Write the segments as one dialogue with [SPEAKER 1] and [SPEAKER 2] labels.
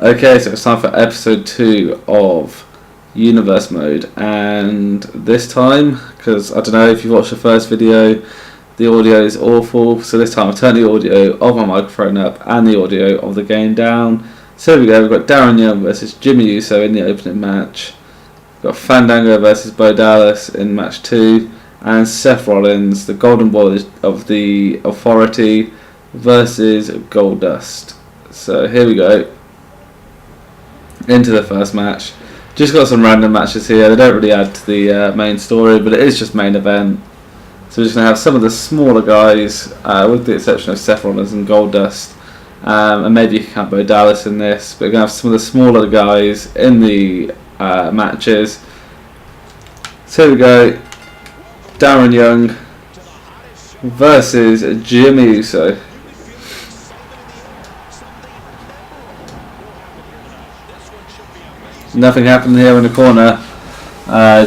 [SPEAKER 1] Okay, so it's time for episode 2 of Universe Mode, and this time, because I don't know if you watched the first video, the audio is awful, so this time I've turned the audio of my microphone up and the audio of the game down. So here we go, we've got Darren Young versus Jimmy Uso in the opening match. We've got Fandango versus Bo Dallas in match 2, and Seth Rollins, the golden boy of the Authority, versus Goldust. So here we go, into the first match. Just got some random matches here. They don't really add to the main story, but it is just main event. So we're just going to have some of the smaller guys, with the exception of Seth Rollins and Goldust, and maybe you can count Bo Dallas in this, but we're going to have some of the smaller guys in the matches. So here we go, Darren Young versus Jimmy Uso. Nothing happened here in the corner.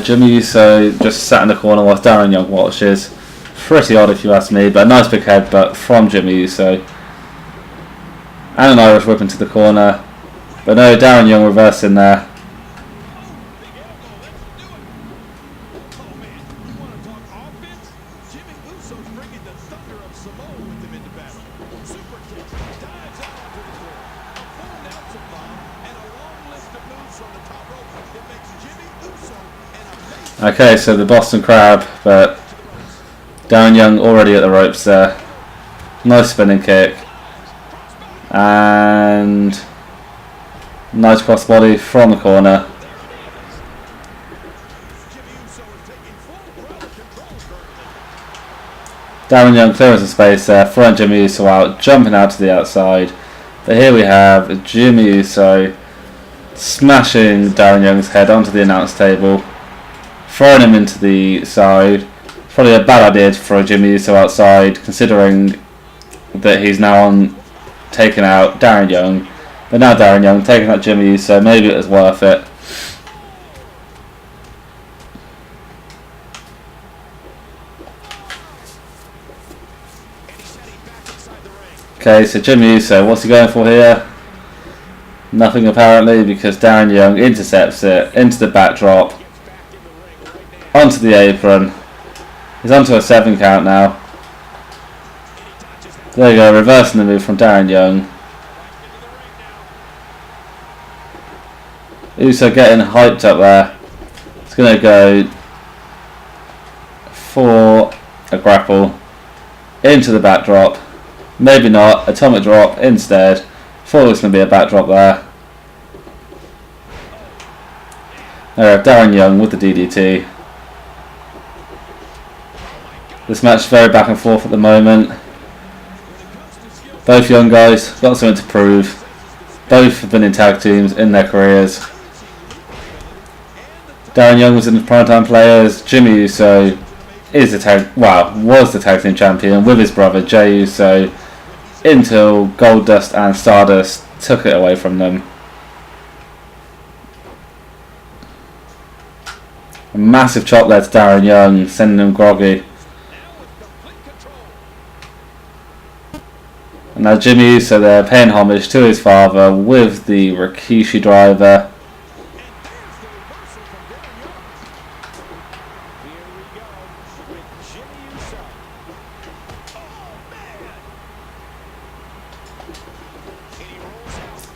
[SPEAKER 1] Jimmy Uso just sat in the corner whilst Darren Young watches. Pretty odd if you ask me, but a nice big headbutt from Jimmy Uso. And an Irish whip into the corner. But no, Darren Young reversing there. Okay, so the Boston Crab, but Darren Young already at the ropes there. Nice spinning kick. And nice crossbody from the corner. Darren Young clears the space there, throwing Jimmy Uso out, jumping out to the outside. But here we have Jimmy Uso smashing Darren Young's head onto the announce table, throwing him into the side. Probably a bad idea to throw Jimmy Uso outside, considering that he's now taking out Darren Young. But now Darren Young taking out Jimmy Uso, maybe it was worth it. Okay, so Jimmy Uso, what's he going for here? Nothing apparently, because Darren Young intercepts it into the backdrop, onto the apron. He's onto a 7 count now. There you go, reversing the move from Darren Young. Uso getting hyped up there. It's going to go for a grapple into the backdrop. Maybe not, atomic drop instead. Thought it was going to be a backdrop there. There we have Darren Young with the DDT. This match is very back and forth at the moment. Both young guys got something to prove. Both have been in tag teams in their careers. Darren Young was in his primetime players. Jimmy Uso is was the tag team champion with his brother Jay Uso until Goldust and Stardust took it away from them. A massive chop there to Darren Young, sending him groggy. And now Jimmy Uso there paying homage to his father with the Rikishi driver.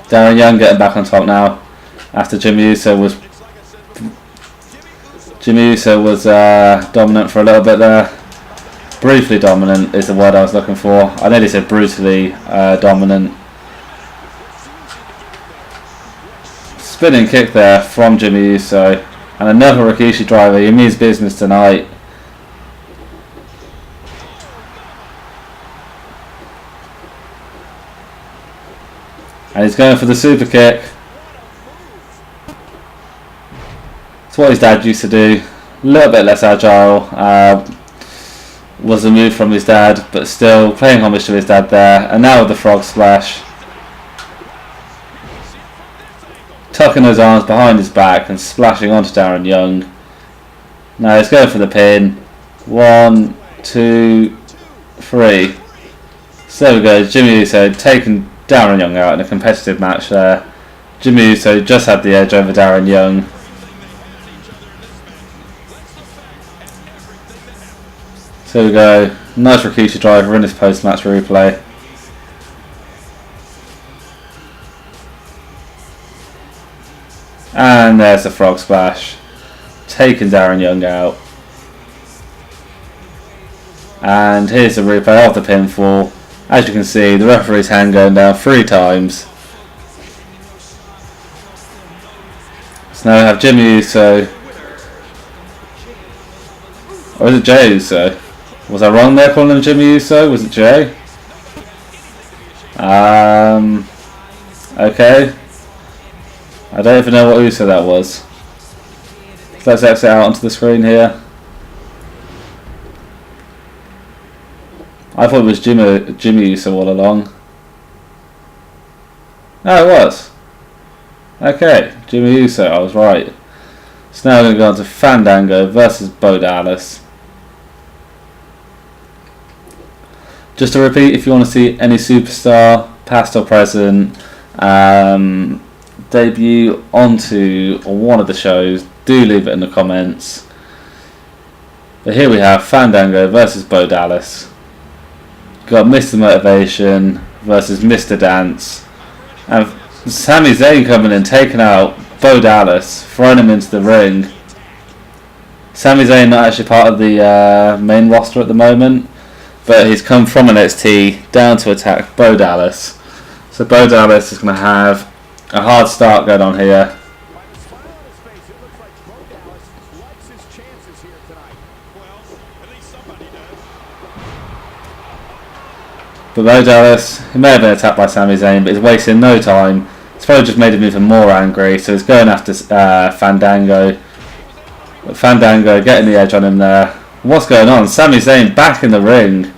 [SPEAKER 1] Darren Young getting back on top now after Jimmy Uso was dominant for a little bit there. Briefly dominant is the word I was looking for. I nearly said brutally dominant. Spinning kick there from Jimmy Uso. And another Rikishi driver. He means business tonight. And he's going for the super kick. It's what his dad used to do. A little bit less agile. Was a move from his dad, but still paying homage to his dad there. And now with the frog splash, tucking those arms behind his back and splashing onto Darren Young. Now he's going for the pin. 1, 2, 3. So there we go, Jimmy Uso taking Darren Young out in a competitive match there. Jimmy Uso just had the edge over Darren Young. So we go. Nice Rikishi driver in his post-match replay. And there's the frog splash. Taking Darren Young out. And here's the replay of the pinfall. As you can see, the referee's hand going down 3 times. So now we have Jimmy Uso. Or is it Jey Uso? Was I wrong there calling him Jimmy Uso? Was it Jey? Okay. I don't even know what Uso that was. So let's exit out onto the screen here. I thought it was Jimmy Uso all along. Oh, it was. Okay, Jimmy Uso, I was right. So now we're going to go on to Fandango versus Bo Dallas. Just to repeat, if you want to see any superstar, past or present, debut onto one of the shows, do leave it in the comments. But here we have Fandango versus Bo Dallas. Got Mr. Motivation versus Mr. Dance. And Sami Zayn coming in, taking out Bo Dallas, throwing him into the ring. Sami Zayn not actually part of the main roster at the moment, but he's come from NXT down to attack Bo Dallas. So Bo Dallas is going to have a hard start going on here. But Bo Dallas, he may have been attacked by Sami Zayn, but he's wasting no time. It's probably just made him even more angry, so he's going after Fandango. But Fandango getting the edge on him there. What's going on? Sami Zayn back in the ring.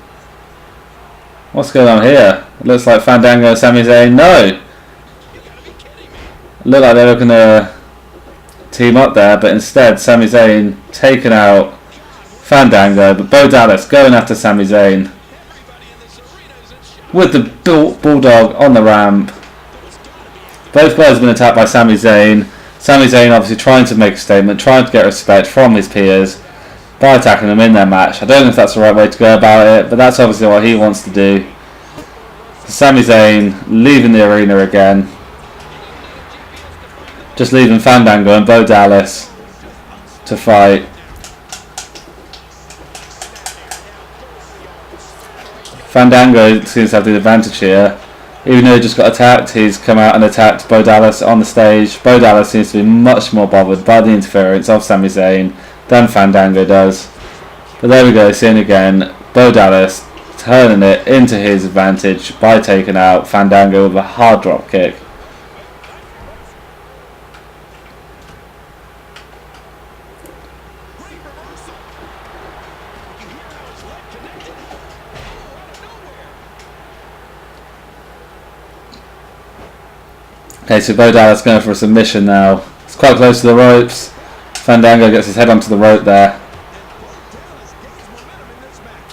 [SPEAKER 1] What's going on here? It looks like Fandango and Sami Zayn. No! It looked like they were going to team up there, but instead Sami Zayn taking out Fandango, but Bo Dallas going after Sami Zayn. With the Bulldog on the ramp. Both guys have been attacked by Sami Zayn. Sami Zayn obviously trying to make a statement, trying to get respect from his peers by attacking them in their match. I don't know if that's the right way to go about it, but that's obviously what he wants to do. So Sami Zayn leaving the arena again. Just leaving Fandango and Bo Dallas to fight. Fandango seems to have the advantage here. Even though he just got attacked, he's come out and attacked Bo Dallas on the stage. Bo Dallas seems to be much more bothered by the interference of Sami Zayn than Fandango does. But there we go, seeing again, Bo Dallas turning it into his advantage by taking out Fandango with a hard drop kick. Okay, so Bo Dallas going for a submission now. It's quite close to the ropes. Fandango gets his head onto the rope there.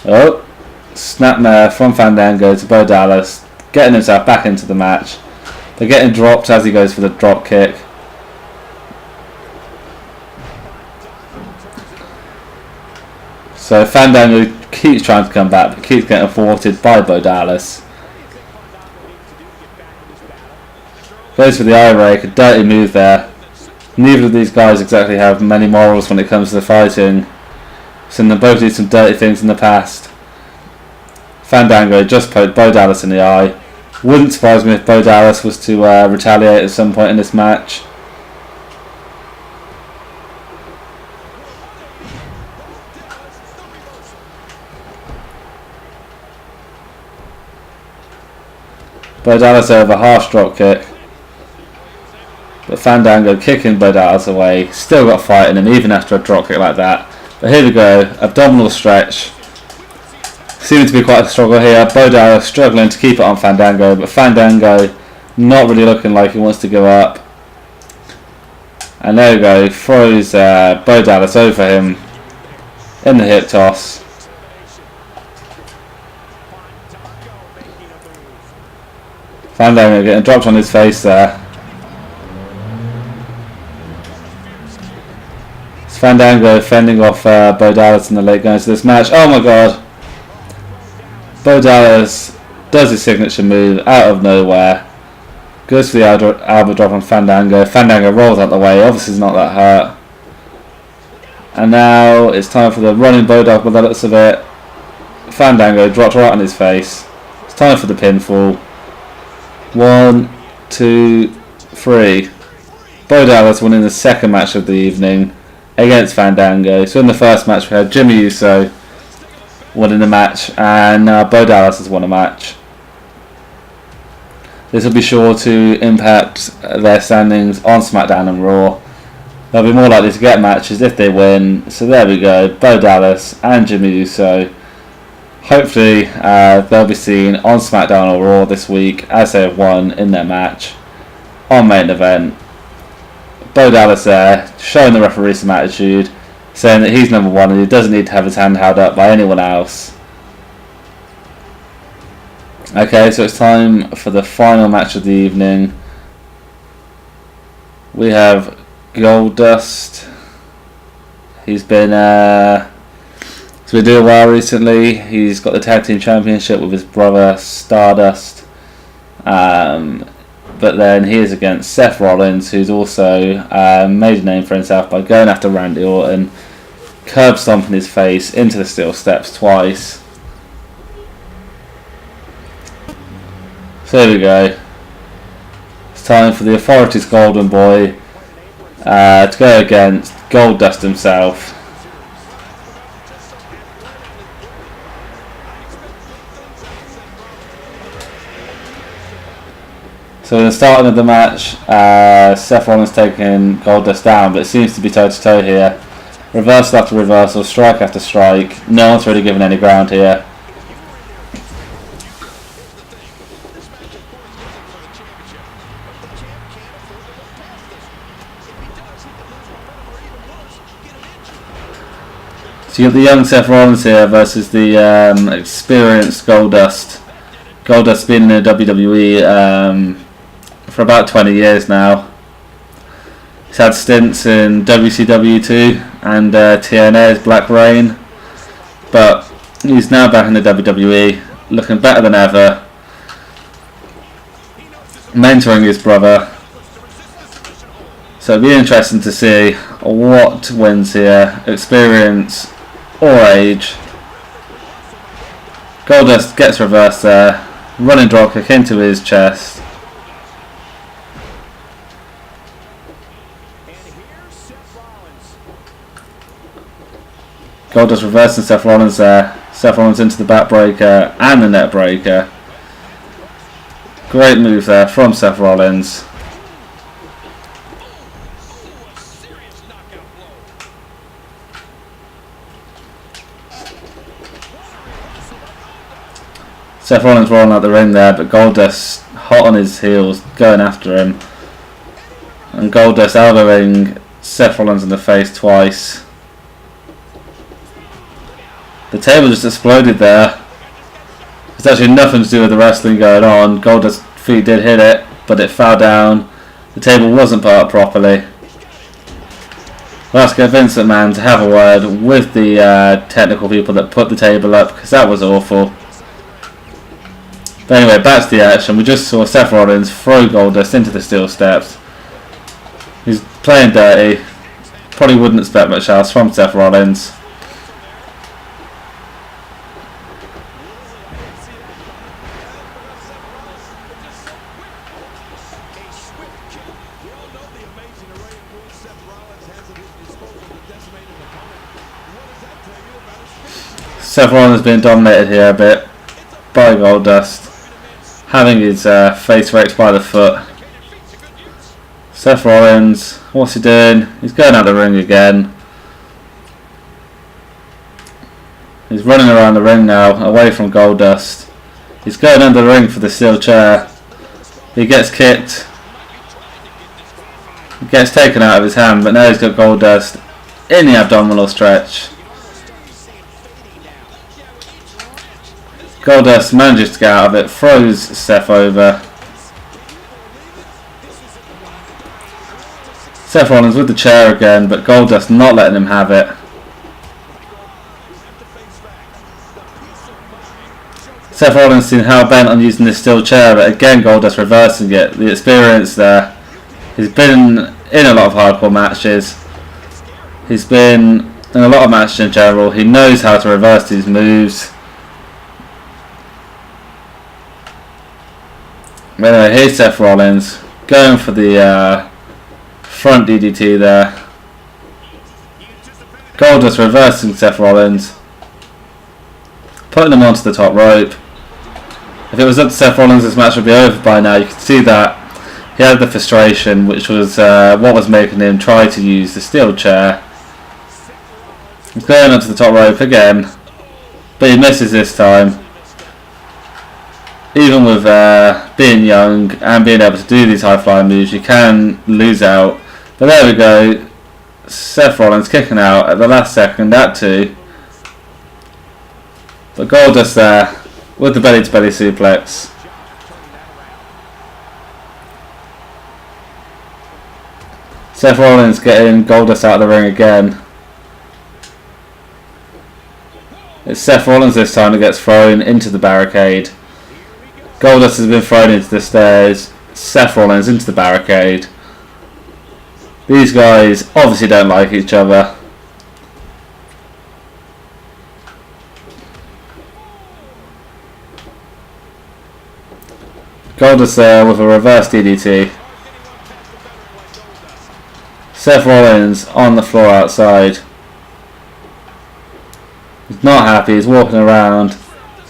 [SPEAKER 1] Oh, snapmare from Fandango to Bo Dallas, getting himself back into the match. They're getting dropped as he goes for the drop kick. So Fandango keeps trying to come back, but keeps getting thwarted by Bo Dallas. Goes for the eye rake, a dirty move there. Neither of these guys exactly have many morals when it comes to the fighting. So they both did some dirty things in the past. Fandango just poked Bo Dallas in the eye. Wouldn't surprise me if Bo Dallas was to retaliate at some point in this match. Bo Dallas over, harsh drop kick. But Fandango kicking Bo Dallas away. Still got fight in him even after a drop kick like that. But here we go. Abdominal stretch. Seeming to be quite a struggle here. Bo Dallas struggling to keep it on Fandango. But Fandango not really looking like he wants to give up. And there we go. Throws Bo Dallas over him in the hip toss. Fandango getting dropped on his face there. Fandango fending off Bo Dallas in the late going to this match. Oh my god. Bo Dallas does his signature move out of nowhere. Goes for the elbow drop on Fandango. Fandango rolls out the way. Obviously he's not that hurt. And now it's time for the running Bulldog by the looks of it. Fandango dropped right on his face. It's time for the pinfall. 1, 2, 3. Bo Dallas winning the second match of the evening against Fandango. So in the first match we had Jimmy Uso winning the match, and Bo Dallas has won a match. This will be sure to impact their standings on SmackDown and Raw. They'll be more likely to get matches if they win. So there we go, Bo Dallas and Jimmy Uso. Hopefully they'll be seen on SmackDown or Raw this week as they have won in their match on main event. Bo Dallas there showing the referee some attitude, saying that he's number one and he doesn't need to have his hand held up by anyone else. Okay, so it's time for the final match of the evening. We have Goldust. He's been doing well recently. He's got the tag team championship with his brother Stardust. But then he is against Seth Rollins, who's also made a name for himself by going after Randy Orton, curb stomping his face into the steel steps twice. So there we go. It's time for the Authority's Golden Boy to go against Goldust himself. So in the starting of the match, Seth Rollins taking Goldust down, but it seems to be toe to toe here. Reversal after reversal, strike after strike. No one's really given any ground here. So you got the young Seth Rollins here versus the experienced Goldust. Goldust been in the WWE for about 20 years now. He's had stints in WCW 2 and TNA's Black Rain, but he's now back in the WWE, looking better than ever, mentoring his brother. So it'll be interesting to see what wins here, experience or age. Goldust gets reversed there, running dropkick into his chest. Goldust reversing Seth Rollins there. Seth Rollins into the backbreaker and the net breaker. Great move there from Seth Rollins. Seth Rollins rolling out the ring there, but Goldust hot on his heels, going after him. And Goldust elbowing Seth Rollins in the face twice. The table just exploded there. It's actually nothing to do with the wrestling going on. Goldust's feet did hit it, but it fell down. The table wasn't put up properly. Let's get Vince McMahon to have a word with the technical people that put the table up, because that was awful. But anyway, back to the action. We just saw Seth Rollins throw Goldust into the steel steps. He's playing dirty. Probably wouldn't expect much else from Seth Rollins. Seth Rollins has been dominated here a bit by Goldust, having his face raked by the foot. Seth Rollins, what's he doing? He's going out the ring again. He's running around the ring now, away from Goldust. He's going under the ring for the steel chair. He gets kicked. He gets taken out of his hand, but now he's got Goldust in the abdominal stretch. Goldust manages to get out of it, throws Seth over. Seth Rollins with the chair again, but Goldust not letting him have it. Seth Rollins seemed hell-bent on using this steel chair, but again Goldust reversing it. The experience there. He's been in a lot of hardcore matches. He's been in a lot of matches in general. He knows how to reverse these moves. Anyway, here's Seth Rollins going for the front DDT there. Goldust reversing Seth Rollins, putting him onto the top rope. If it was up to Seth Rollins, this match would be over by now. You can see that he had the frustration, which was what was making him try to use the steel chair. He's going onto the top rope again, but he misses this time. Even with being young and being able to do these high flying moves, you can lose out. But there we go. Seth Rollins kicking out at the last second at 2. But Goldust there with the belly to belly suplex. Seth Rollins getting Goldust out of the ring again. It's Seth Rollins this time that gets thrown into the barricade. Goldust has been thrown into the stairs. Seth Rollins into the barricade. These guys obviously don't like each other. Goldust there with a reverse DDT. Seth Rollins on the floor outside. He's not happy, he's walking around.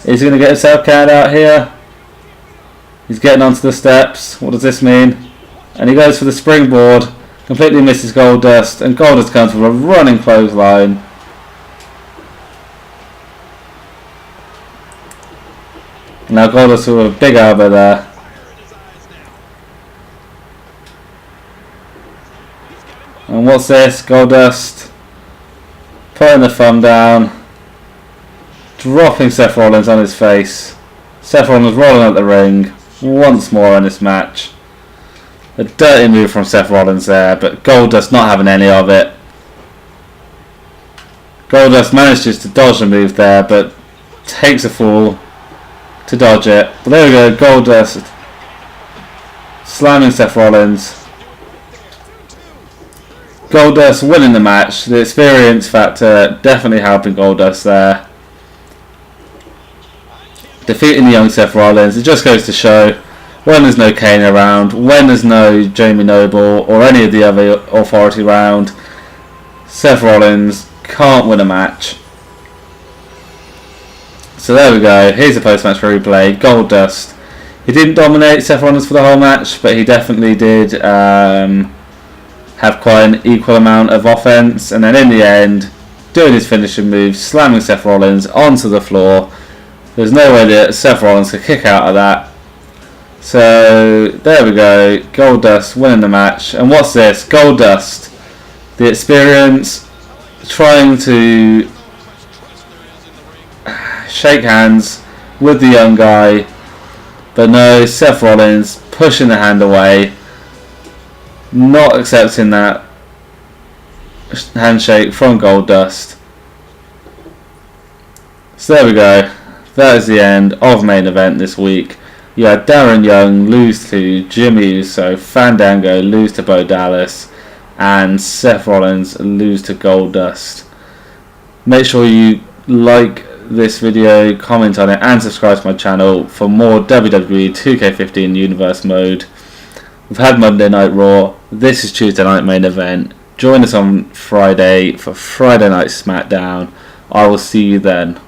[SPEAKER 1] Is he going to get himself carried out here? He's getting onto the steps. What does this mean? And he goes for the springboard. Completely misses Goldust. And Goldust comes with a running clothesline. Now Goldust with a big elbow there. And what's this? Goldust putting the thumb down. Dropping Seth Rollins on his face. Seth Rollins rolling out the ring once more in this match. A dirty move from Seth Rollins there, but Goldust not having any of it. Goldust manages to dodge the move there, but takes a fall to dodge it. But there we go, Goldust slamming Seth Rollins. Goldust winning the match. The experience factor definitely helping Goldust there. Defeating the young Seth Rollins. It just goes to show when there's no Kane around, when there's no Jamie Noble or any of the other authority around, Seth Rollins can't win a match. So there we go. Here's a post-match replay. Goldust. He didn't dominate Seth Rollins for the whole match, but he definitely did have quite an equal amount of offense. And then in the end, doing his finishing move, slamming Seth Rollins onto the floor. There's no way that Seth Rollins could kick out of that. So there we go. Goldust winning the match. And what's this? Goldust, the experience, trying to shake hands with the young guy, but no, Seth Rollins pushing the hand away, not accepting that handshake from Goldust. So there we go. That is the end of main event this week. You had Darren Young lose to Jimmy Uso, Fandango lose to Bo Dallas, and Seth Rollins lose to Goldust. Make sure you like this video, comment on it, and subscribe to my channel for more WWE 2K15 Universe Mode. We've had Monday Night Raw. This is Tuesday night main event. Join us on Friday for Friday Night SmackDown. I will see you then.